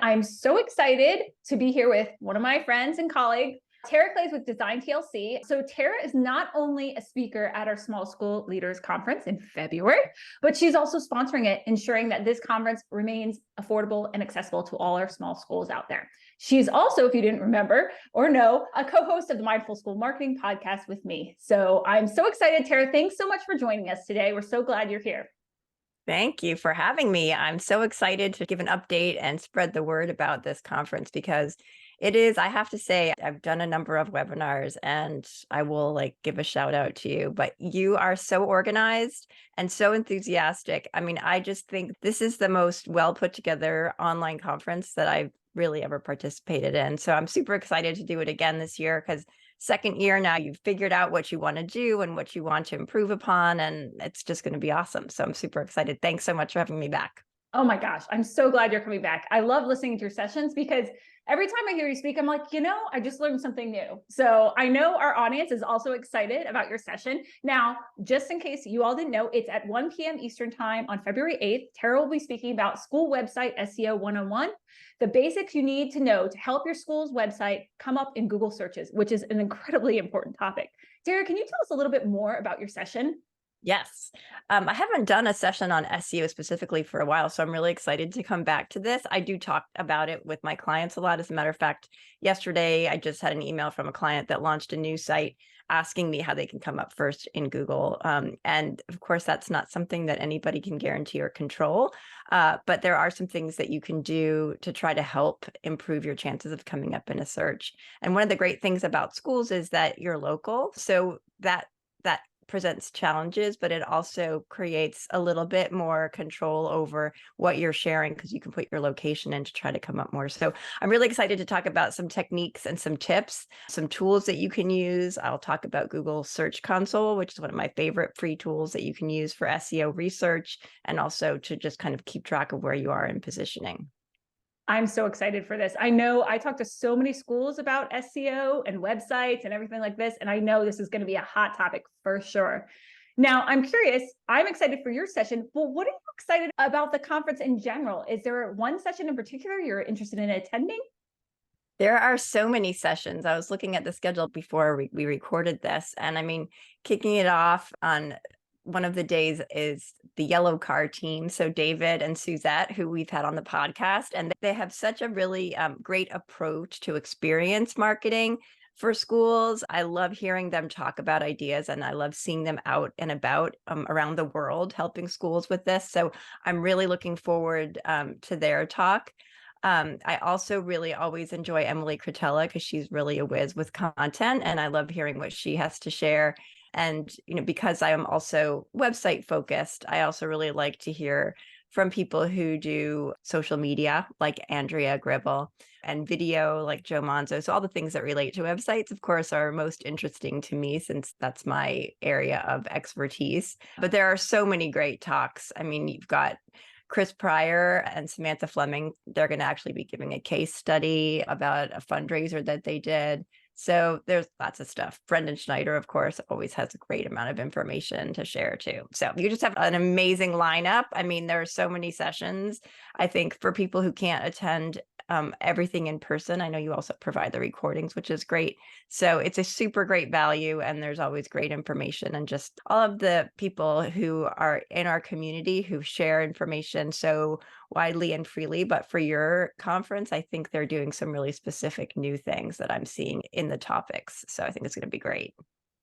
I'm so excited to be here with one of my friends and colleagues, Tara Claeys with Design TLC. So Tara is not only a speaker at our Small School Leaders Conference in February, but she's also sponsoring it, ensuring that this conference remains affordable and accessible to all our small schools out there. She's also, if you didn't remember or know, a co-host of the Mindful School Marketing podcast with me. So I'm so excited, Tara. Thanks so much for joining us today. We're so glad you're here. Thank you for having me. I'm so excited to give an update and spread the word about this conference because it is, I have to say, I've done a number of webinars and I will give a shout out to you, but you are so organized and so enthusiastic. I mean, I just think this is the most well put together online conference that I've really ever participated in. So I'm super excited to do it again this year because second year now, you've figured out what you want to do and what you want to improve upon, and it's just going to be awesome. So I'm super excited. Thanks so much for having me back. Oh my gosh, I'm so glad you're coming back. I love listening to your sessions because every time I hear you speak, I'm like, I just learned something new. So I know our audience is also excited about your session. Now, just in case you all didn't know, it's at 1 p.m. Eastern time on February 8th. Tara will be speaking about school website SEO 101, the basics you need to know to help your school's website come up in Google searches, which is an incredibly important topic. Tara, can you tell us a little bit more about your session? Yes. I haven't done a session on SEO specifically for a while, so I'm really excited to come back to this. I do talk about it with my clients a lot. As a matter of fact, yesterday I just had an email from a client that launched a new site asking me how they can come up first in Google. And of course, that's not something that anybody can guarantee or control, but there are some things that you can do to try to help improve your chances of coming up in a search. And one of the great things about schools is that you're local, so that presents challenges, but it also creates a little bit more control over what you're sharing because you can put your location in to try to come up more. So I'm really excited to talk about some techniques and some tips, some tools that you can use. I'll talk about Google Search Console, which is one of my favorite free tools that you can use for SEO research and also to just kind of keep track of where you are in positioning. I'm so excited for this. I know I talked to so many schools about SEO and websites and everything like this, and I know this is going to be a hot topic for sure. Now, I'm curious, I'm excited for your session, but what are you excited about the conference in general? Is there one session in particular you're interested in attending? There are so many sessions. I was looking at the schedule before we recorded this, and I mean, kicking it off on one of the days is the Yellow Car team. So David and Suzette, who we've had on the podcast, and they have such a really great approach to experience marketing for schools. I love hearing them talk about ideas, and I love seeing them out and about around the world helping schools with this. So I'm really looking forward to their talk. I also really always enjoy Emily Cretella because she's really a whiz with content, and I love hearing what she has to share. And, because I am also website focused, I also really like to hear from people who do social media, like Andrea Gribble, and video, like Joe Manzo. So all the things that relate to websites, of course, are most interesting to me since that's my area of expertise. But there are so many great talks. I mean, you've got Chris Pryor and Samantha Fleming. They're going to actually be giving a case study about a fundraiser that they did. So there's lots of stuff. Brendan Schneider, of course, always has a great amount of information to share too. So you just have an amazing lineup. I mean, there are so many sessions. I think for people who can't attend everything in person, I know you also provide the recordings, which is great. So it's a super great value, and there's always great information, and just all of the people who are in our community who share information so widely and freely. But for your conference, I think they're doing some really specific new things that I'm seeing in the topics. So I think it's going to be great.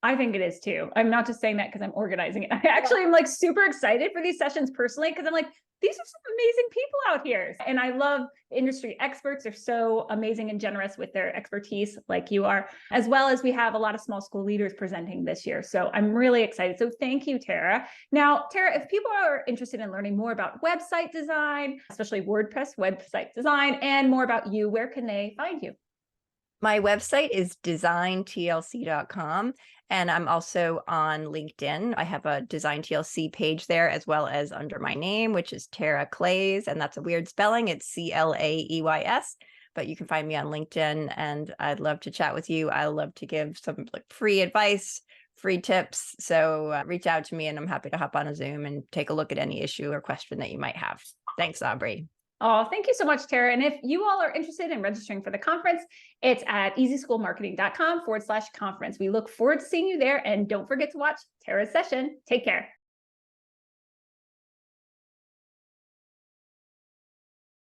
I think it is too. I'm not just saying that because I'm organizing it. I actually am super excited for these sessions personally because I'm like, these are some amazing people out here. And I love industry experts. They're so amazing and generous with their expertise like you are, as well as we have a lot of small school leaders presenting this year. So I'm really excited. So thank you, Tara. Now, Tara, if people are interested in learning more about website design, especially WordPress website design, and more about you, where can they find you? My website is designtlc.com, and I'm also on LinkedIn. I have a Design TLC page there, as well as under my name, which is Tara Claeys, and that's a weird spelling. It's Claeys, but you can find me on LinkedIn, and I'd love to chat with you. I love to give some free advice, free tips. So reach out to me, and I'm happy to hop on a Zoom and take a look at any issue or question that you might have. Thanks, Aubrey. Oh, thank you so much, Tara. And if you all are interested in registering for the conference, it's at easyschoolmarketing.com/conference. We look forward to seeing you there. And don't forget to watch Tara's session. Take care.